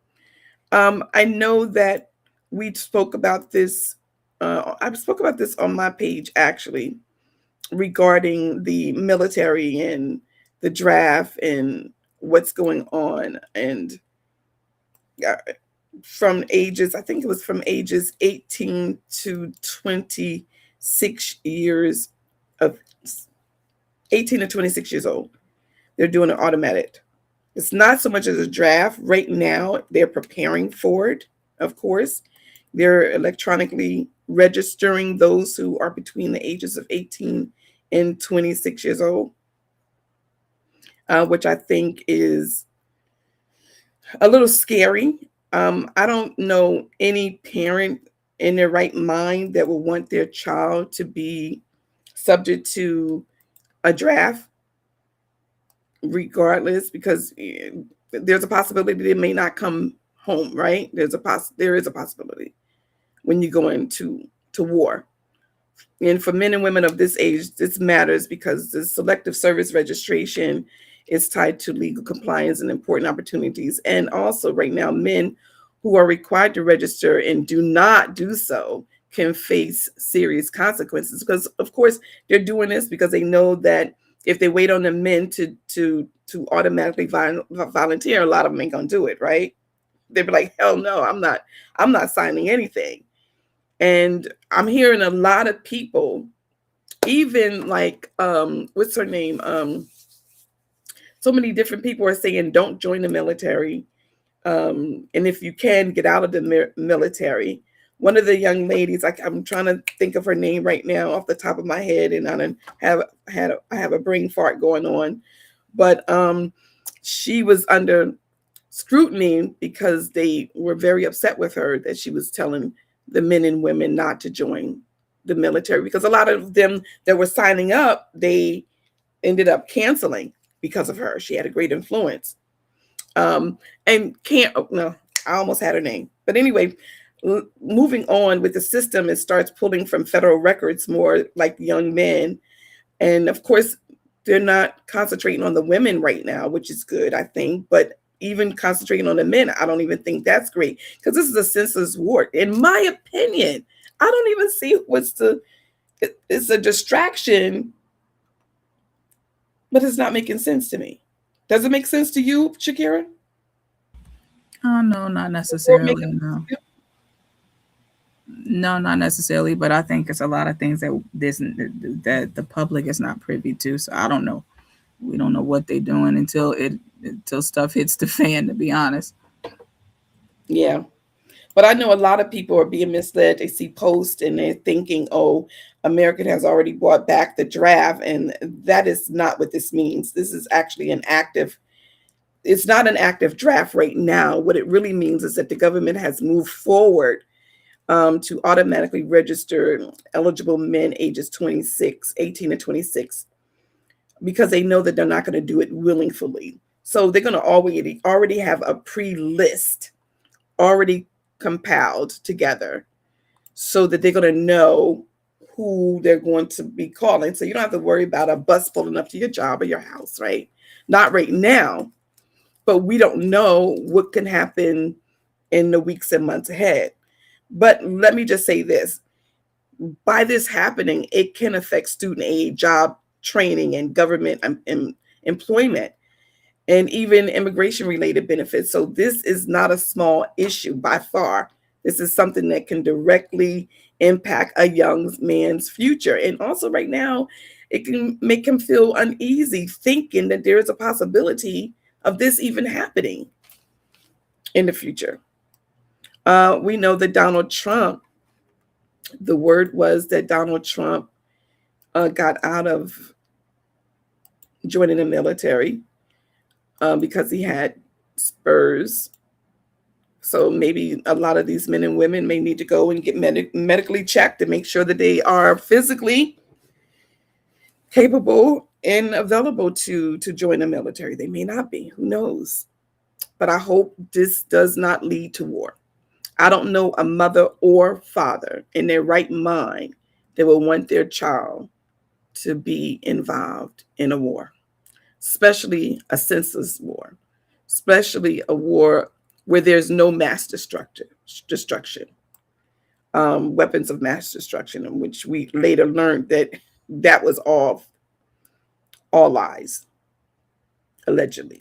I know that we spoke about this. I spoke about this on my page actually regarding the military and the draft and what's going on. And from ages, I think it was from ages 18 to 26 years of 18 to 26 years old, they're doing an automatic. It's not so much as a draft right now. They're preparing for it, of course. They're electronically registering those who are between the ages of 18 and 26 years old, which I think is a little scary. I don't know any parent in their right mind that will want their child to be subject to a draft, regardless, because there's a possibility they may not come home, right? There is a possibility when you go into war. And for men and women of this age, this matters because the selective service registration is tied to legal compliance and important opportunities. And also right now, men who are required to register and do not do so can face serious consequences because, of course, they're doing this because they know that if they wait on the men to automatically volunteer, a lot of them ain't gonna do it, right? They'd be like, hell no, I'm not signing anything. And I'm hearing a lot of people, even like what's her name? So many different people are saying don't join the military. And if you can, get out of the military. One of the young ladies, I'm trying to think of her name right now off the top of my head, and I have a brain fart going on. But she was under scrutiny because they were very upset with her that she was telling the men and women not to join the military, because a lot of them that were signing up, they ended up canceling because of her. She had a great influence. I almost had her name. But anyway, moving on with the system, it starts pulling from federal records more like young men. And of course, they're not concentrating on the women right now, which is good, I think. But even concentrating on the men, I don't even think that's great, because this is a senseless war. In my opinion, I don't even see it's a distraction, but it's not making sense to me. Does it make sense to you, Shakira? Oh, no, not necessarily. No. No, not necessarily, but I think it's a lot of things that the public is not privy to. So I don't know. We don't know what they're doing until stuff hits the fan, to be honest. Yeah. But I know a lot of people are being misled. They see posts and they're thinking, oh, America has already brought back the draft. And that is not what this means. This is actually it's not an active draft right now. What it really means is that the government has moved forward to automatically register eligible men ages 18 to 26, because they know that they're not going to do it willingly. So they're going to already have a pre-list already compiled together so that they're going to know who they're going to be calling. So you don't have to worry about a bus pulling up to your job or your house, right? Not right now, but we don't know what can happen in the weeks and months ahead. But let me just say this. By this happening, it can affect student aid, job training, and government employment, and even immigration-related benefits. So this is not a small issue by far. This is something that can directly impact a young man's future. And also right now, It can make him feel uneasy thinking that there is a possibility of this even happening in the future. We know that Donald Trump, the word was that Donald Trump got out of joining the military because he had spurs. So maybe a lot of these men and women may need to go and get medically checked to make sure that they are physically capable and available to join the military. They may not be, who knows? But I hope this does not lead to war. I don't know a mother or father in their right mind that will want their child to be involved in a war, especially a senseless war, especially a war where there's no mass destruction, weapons of mass destruction, in which we later learned that that was all lies, allegedly.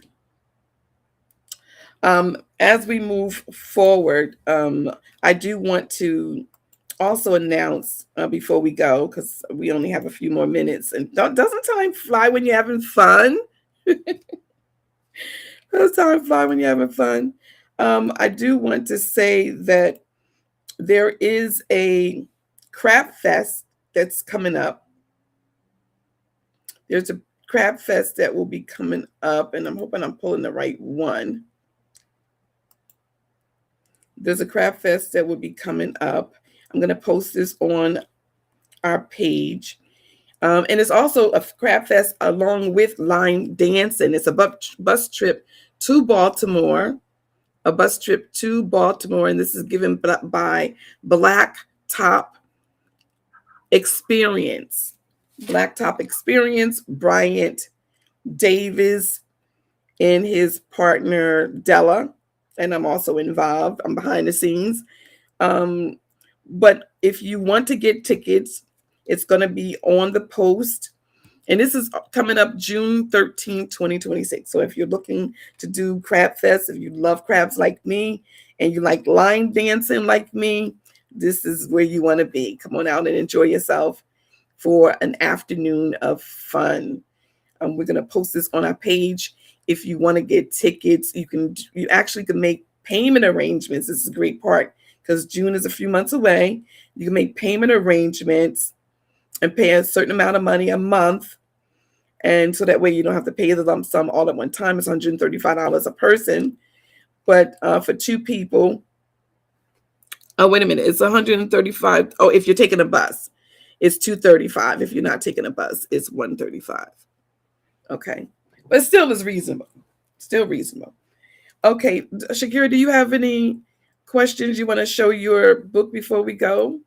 As we move forward, I do want to also announce before we go, because we only have a few more minutes, and doesn't time fly when you're having fun? Does time fly when you're having fun? I do want to say that there is a crab fest that's coming up. There's a crab fest that will be coming up, and I'm hoping I'm pulling the right one. There's a crab fest that will be coming up. I'm going to post this on our page. And it's also a crab fest along with line dancing. It's a bus trip to Baltimore, and this is given by Black Top Experience. Black Top Experience, Bryant Davis and his partner Della. And I'm also involved. I'm behind the scenes. But if you want to get tickets, it's going to be on the post. And this is coming up June 13, 2026. So if you're looking to do Crab Fest, if you love crabs like me, and you like line dancing like me, this is where you want to be. Come on out and enjoy yourself for an afternoon of fun. We're going to post this on our page. If you want to get tickets, you actually can make payment arrangements. This is a great part because June is a few months away. You can make payment arrangements and pay a certain amount of money a month. And so that way you don't have to pay the lump sum all at one time. It's $135 a person. But for two people, oh, wait a minute. It's $135. Oh, if you're taking a bus, it's $235. If you're not taking a bus, it's $135. Okay. But still is reasonable. Still reasonable. Okay. Shakira, do you have any questions you want to show your book before we go?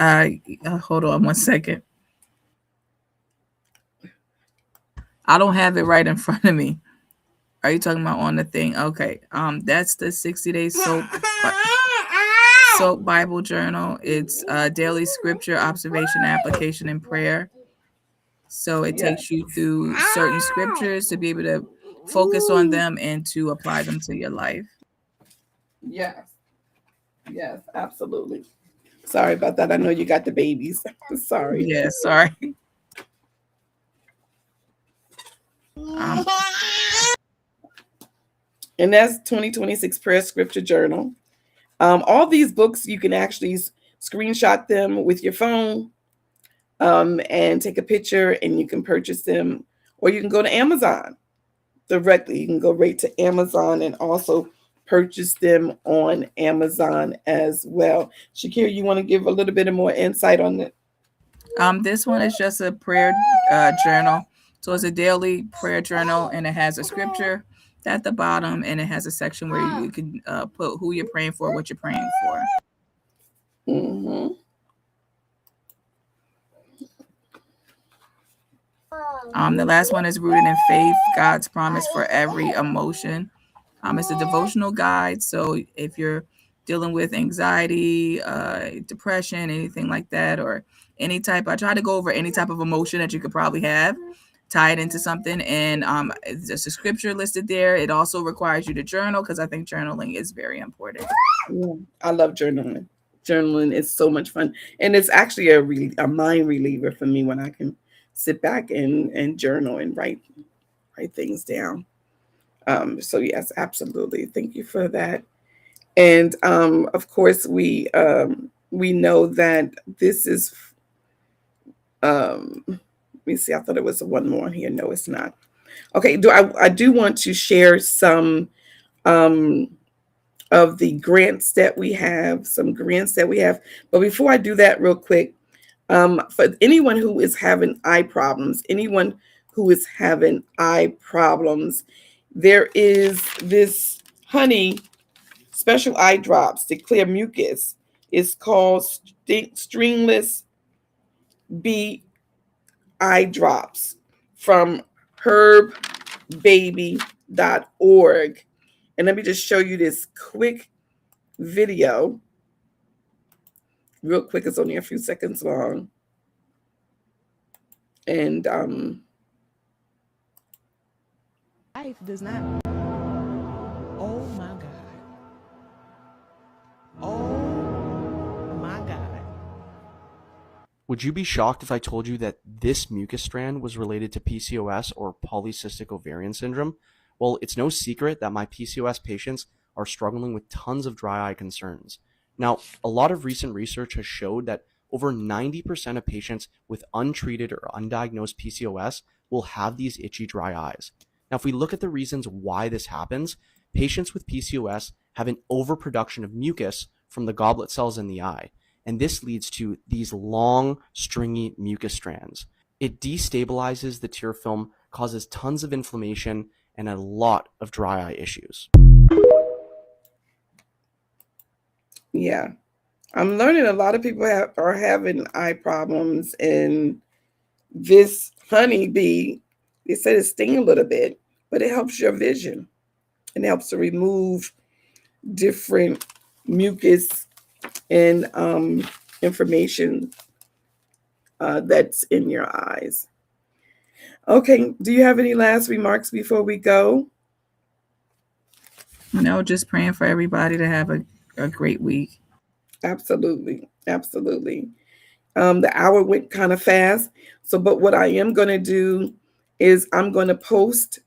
Hold on 1 second. I don't have it right in front of me. Are you talking about on the thing? Okay. That's the 60-day soap Bible journal. It's daily scripture, observation, application, and prayer. So it takes you through certain scriptures to be able to focus on them and to apply them to your life. Yes. Yes, absolutely. Sorry about that. I know you got the babies. Sorry. Yeah, sorry. And that's 2026 Prayer Scripture Journal. All these books, you can actually screenshot them with your phone and take a picture, and you can purchase them, or you can go to Amazon directly. You can go right to Amazon and also purchase them on Amazon as well. Shakira, you want to give a little bit of more insight on it? This one is just a prayer journal. So it's a daily prayer journal, and it has a scripture at the bottom, and it has a section where you can put who you're praying for, what you're praying for. Mm-hmm. The last one is rooted in faith, God's promise for every emotion. It's a devotional guide. So if you're dealing with anxiety, depression, anything like that, or any type, I try to go over any type of emotion that you could probably have, tie it into something. And there's a scripture listed there. It also requires you to journal because I think journaling is very important. Yeah, I love journaling. Journaling is so much fun, and it's actually a mind reliever for me when I can sit back and journal and write things down. So yes, absolutely. Thank you for that. And of course, we know that this is. Let me see. I thought it was one more here. No, it's not. Okay. I do want to share some um, of the grants that we have. Some grants that we have. But before I do that, real quick, for anyone who is having eye problems, there is this honey special eye drops to clear mucus. It's called stringless bee eye drops from herbbaby.org. And let me just show you this quick video. Real quick, it's only a few seconds long. And life does not. Oh my God. Oh my God. Would you be shocked if I told you that this mucus strand was related to PCOS or polycystic ovarian syndrome? Well, it's no secret that my PCOS patients are struggling with tons of dry eye concerns. Now, a lot of recent research has showed that over 90% of patients with untreated or undiagnosed PCOS will have these itchy dry eyes. Now, if we look at the reasons why this happens, patients with PCOS have an overproduction of mucus from the goblet cells in the eye. And this leads to these long, stringy mucus strands. It destabilizes the tear film, causes tons of inflammation, and a lot of dry eye issues. Yeah, I'm learning a lot of people are having eye problems, and this honeybee, they said it sting a little bit, but it helps your vision and helps to remove different mucus and information that's in your eyes. Okay, do you have any last remarks before we go? No, just praying for everybody to have a great week. Absolutely, absolutely. The hour went kind of fast, but what I am going to do is I'm going to post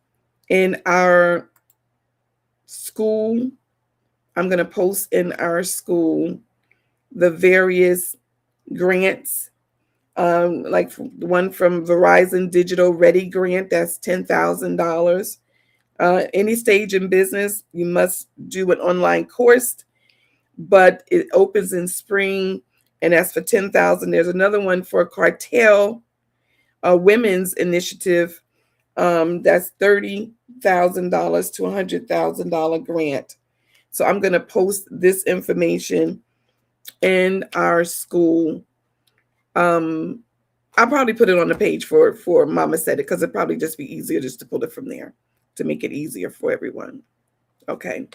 in our school. I'm going to post in our school the various grants, like the one from Verizon Digital Ready Grant, that's $10,000. Any stage in business, you must do an online course, but it opens in spring, and that's for $10,000. There's another one for Cartel Women's Initiative, that's $30,000 to $100,000 grant. So I'm going to post this information in our school. I'll probably put it on the page for Mama Said It, because it'd probably just be easier just to pull it from there to make it easier for everyone. Okay.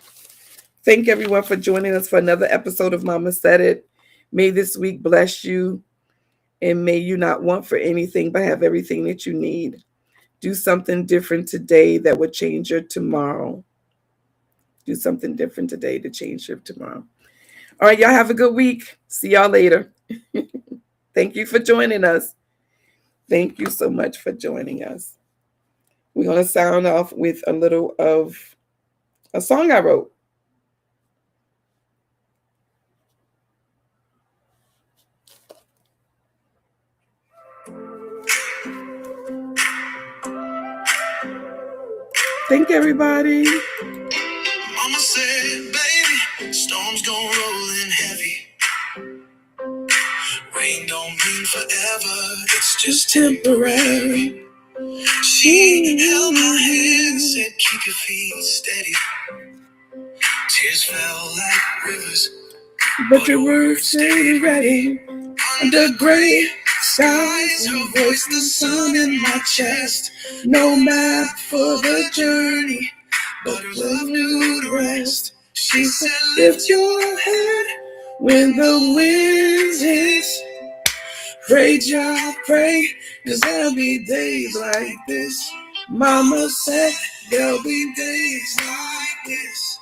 Thank everyone for joining us for another episode of Mama Said It. May this week bless you, and may you not want for anything but have everything that you need. Do something different today that would change your tomorrow. Do something different today to change your tomorrow. All right, y'all have a good week. See y'all later. Thank you for joining us. Thank you so much for joining us. We're going to sound off with a little of a song I wrote. Thank everybody. Mama said, baby, storms gon' roll in heavy. Rain don't mean forever, it's just temporary. She held my hand, said keep your feet steady. Tears fell like rivers, but your words stayed ready. Under gray skies, her voice, the sun in my chest. No map for the journey, but her love knew the rest. She said, lift your head when the wind hits. Pray, child, pray, 'cause there'll be days like this. Mama said there'll be days like this.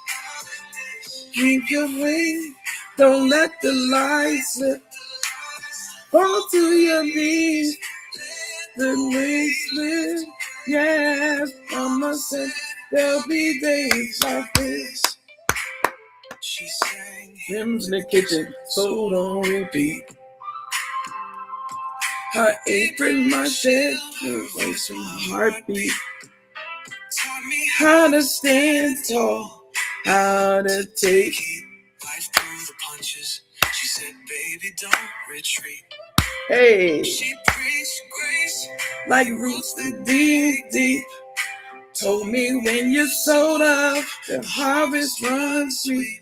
Keep your faith, Don't let the lights slip. Fall to your knees. The waves live. Yes, Mama said there'll be days like this. She sang hymns in the kitchen, sold on repeat. Her apron, my shed, her voice, and my heartbeat. Taught me how to stand tall, how to take life through the punches. She said, baby, don't retreat. Hey. She preached grace like roots that dig deep. Told me when you sowed up, the harvest runs sweet.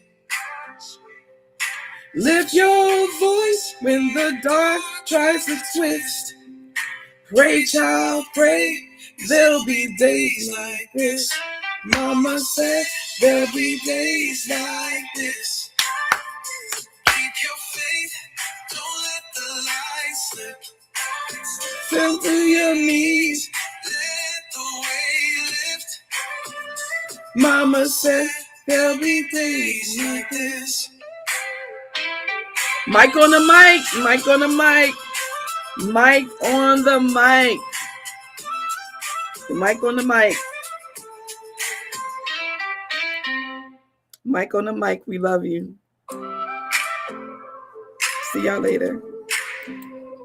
Lift your voice when the dark tries to twist. Pray, child, pray. There'll be days like this. Mama said there'll be days like this. Keep your faith. Don't let the light slip. Fell to your knees. Let the weight lift. Mama said there'll be days like this. Mic on the mic. Mic on the mic. Mic on the mic. Mic on the mic. Mic on the mic. We love you. See y'all later.